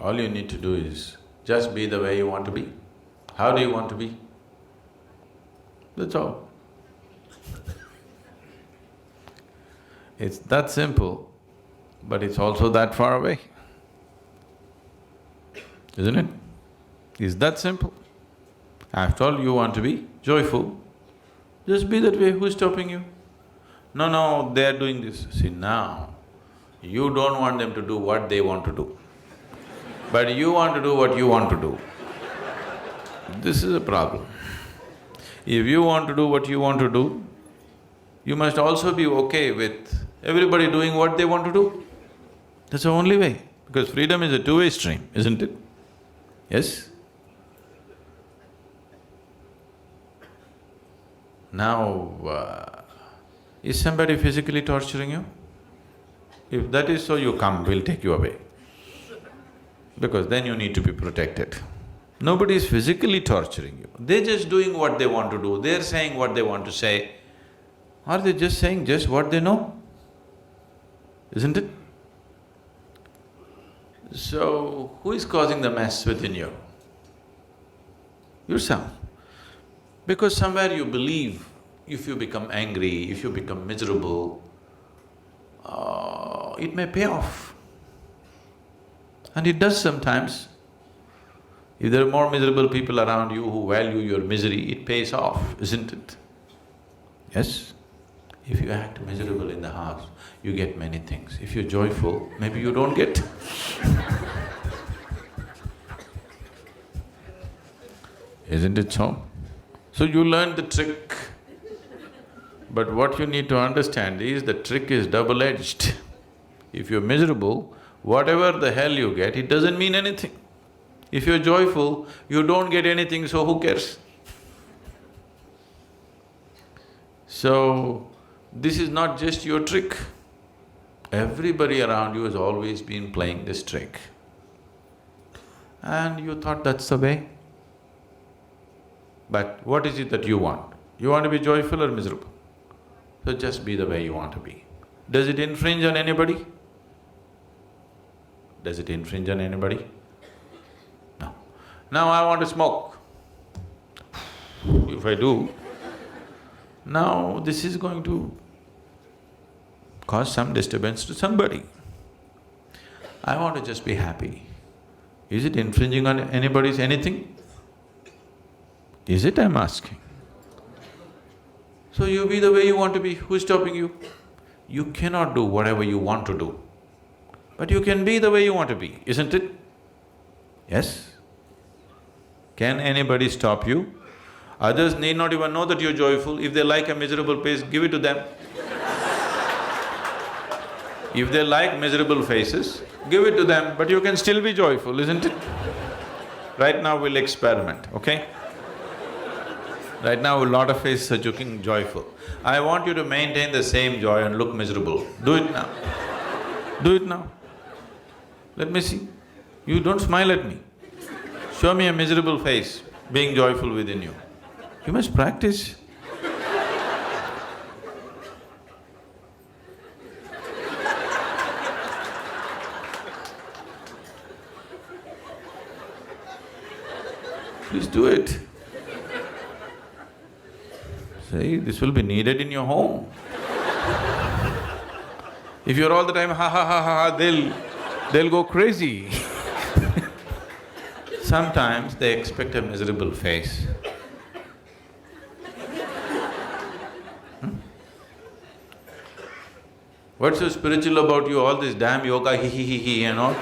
All you need to do is just be the way you want to be. How do you want to be? That's all. It's that simple, but it's also that far away, isn't it? It's that simple. After all, you want to be joyful, just be that way, who's stopping you? No, no, they're doing this. See, now, you don't want them to do what they want to do, but you want to do what you want to do. This is a problem. If you want to do what you want to do, you must also be okay with everybody doing what they want to do. That's the only way, because freedom is a two-way stream, isn't it? Yes? Now, is somebody physically torturing you? If that is so, you come, we'll take you away. Because then you need to be protected. Nobody is physically torturing you, they're just doing what they want to do, they're saying what they want to say. Are they just saying just what they know? Isn't it? So, who is causing the mess within you? Yourself. Because somewhere you believe if you become angry, if you become miserable, it may pay off. And it does sometimes. If there are more miserable people around you who value your misery, it pays off, isn't it? Yes? If you act miserable in the house, you get many things. If you're joyful, maybe you don't get. Isn't it so? So you learn the trick. But what you need to understand is the trick is double-edged. If you're miserable, whatever the hell you get, it doesn't mean anything. If you're joyful, you don't get anything, so who cares? So, this is not just your trick. Everybody around you has always been playing this trick. And you thought that's the way. But what is it that you want? You want to be joyful or miserable? So just be the way you want to be. Does it infringe on anybody? Does it infringe on anybody? No. Now I want to smoke. If I do, now this is going to cause some disturbance to somebody. I want to just be happy. Is it infringing on anybody's anything? Is it, I'm asking? So you be the way you want to be, who's stopping you? You cannot do whatever you want to do, but you can be the way you want to be, isn't it? Yes? Can anybody stop you? Others need not even know that you're joyful. If they like a miserable face, give it to them. If they like miserable faces, give it to them, but you can still be joyful, isn't it? Right now we'll experiment, okay? Right now a lot of faces are looking joyful. I want you to maintain the same joy and look miserable. Do it now. Do it now. Let me see. You don't smile at me. Show me a miserable face, being joyful within you. You must practice. Please do it. See, this will be needed in your home. If you're all the time ha ha ha ha ha, they'll go crazy. Sometimes they expect a miserable face. What's so spiritual about you, all this damn yoga, he and all?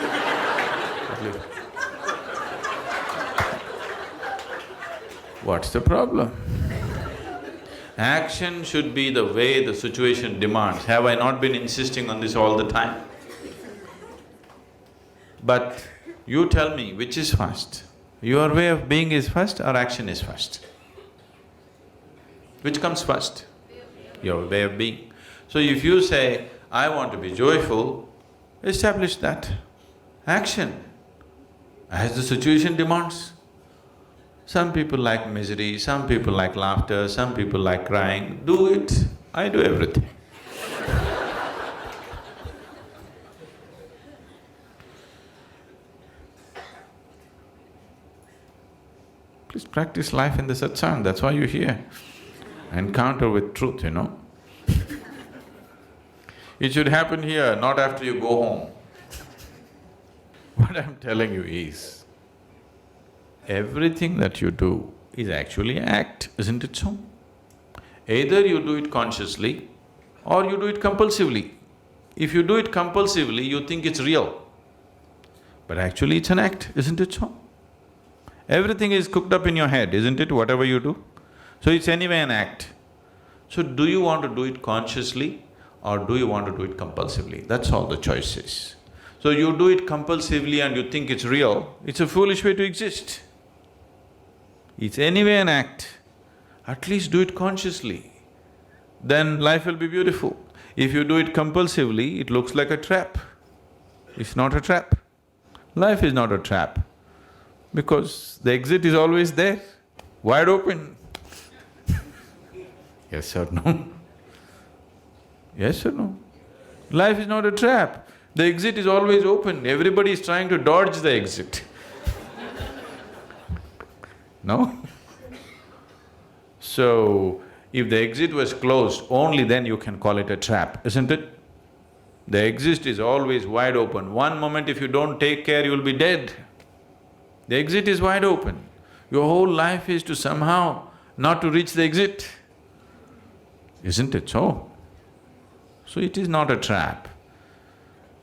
What's the problem? Action should be the way the situation demands. Have I not been insisting on this all the time? But you tell me, which is first? Your way of being is first or action is first? Which comes first? Your way of being. So if you say, I want to be joyful, establish that. Action, as the situation demands. Some people like misery, some people like laughter, some people like crying. Do it. I do everything. Please practice life in the satsang, that's why you're here. Encounter with truth, It should happen here, not after you go home. What I'm telling you is, everything that you do is actually an act, isn't it so? Either you do it consciously or you do it compulsively. If you do it compulsively, you think it's real, but actually it's an act, isn't it so? Everything is cooked up in your head, isn't it, whatever you do? So it's anyway an act. So do you want to do it consciously or do you want to do it compulsively? That's all the choice is. So you do it compulsively and you think it's real, it's a foolish way to exist. It's anyway an act, at least do it consciously, then life will be beautiful. If you do it compulsively, it looks like a trap. It's not a trap. Life is not a trap, because the exit is always there, wide open. Yes or no? Yes or no? Life is not a trap. The exit is always open, everybody is trying to dodge the exit. No? So, if the exit was closed, only then you can call it a trap, isn't it? The exit is always wide open. One moment if you don't take care, you'll be dead. The exit is wide open. Your whole life is to somehow not to reach the exit. Isn't it so? So it is not a trap.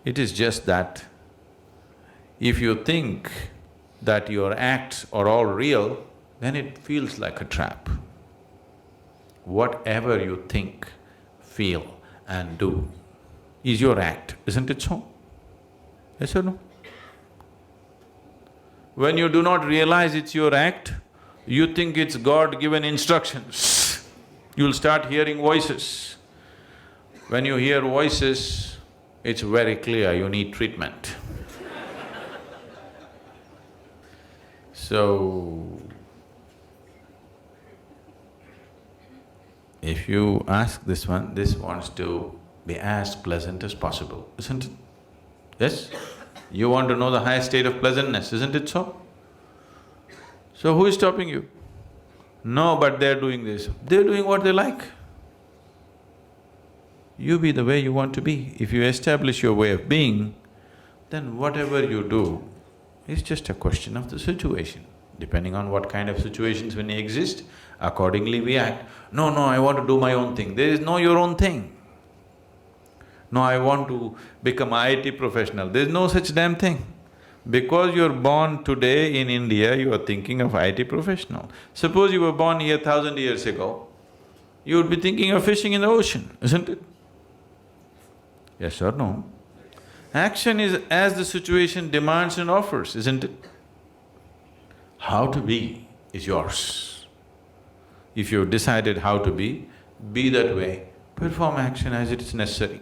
It is just that if you think that your acts are all real, then it feels like a trap. Whatever you think, feel and do is your act, isn't it so? Yes or no? When you do not realize it's your act, you think it's God-given instructions. You'll start hearing voices. When you hear voices, it's very clear you need treatment. So, if you ask this one, this wants to be as pleasant as possible, isn't it? Yes? You want to know the highest state of pleasantness, isn't it so? So who is stopping you? No, but they're doing this. They're doing what they like. You be the way you want to be. If you establish your way of being, then whatever you do is just a question of the situation. Depending on what kind of situations when they exist, accordingly we act. No, I want to do my own thing. There is no your own thing. No, I want to become an IT professional. There is no such damn thing. Because you're born today in India, you are thinking of IT professional. Suppose you were born here 1,000 years ago, you would be thinking of fishing in the ocean, isn't it? Yes or no? Action is as the situation demands and offers, isn't it? How to be is yours. If you've decided how to be that way, perform action as it is necessary.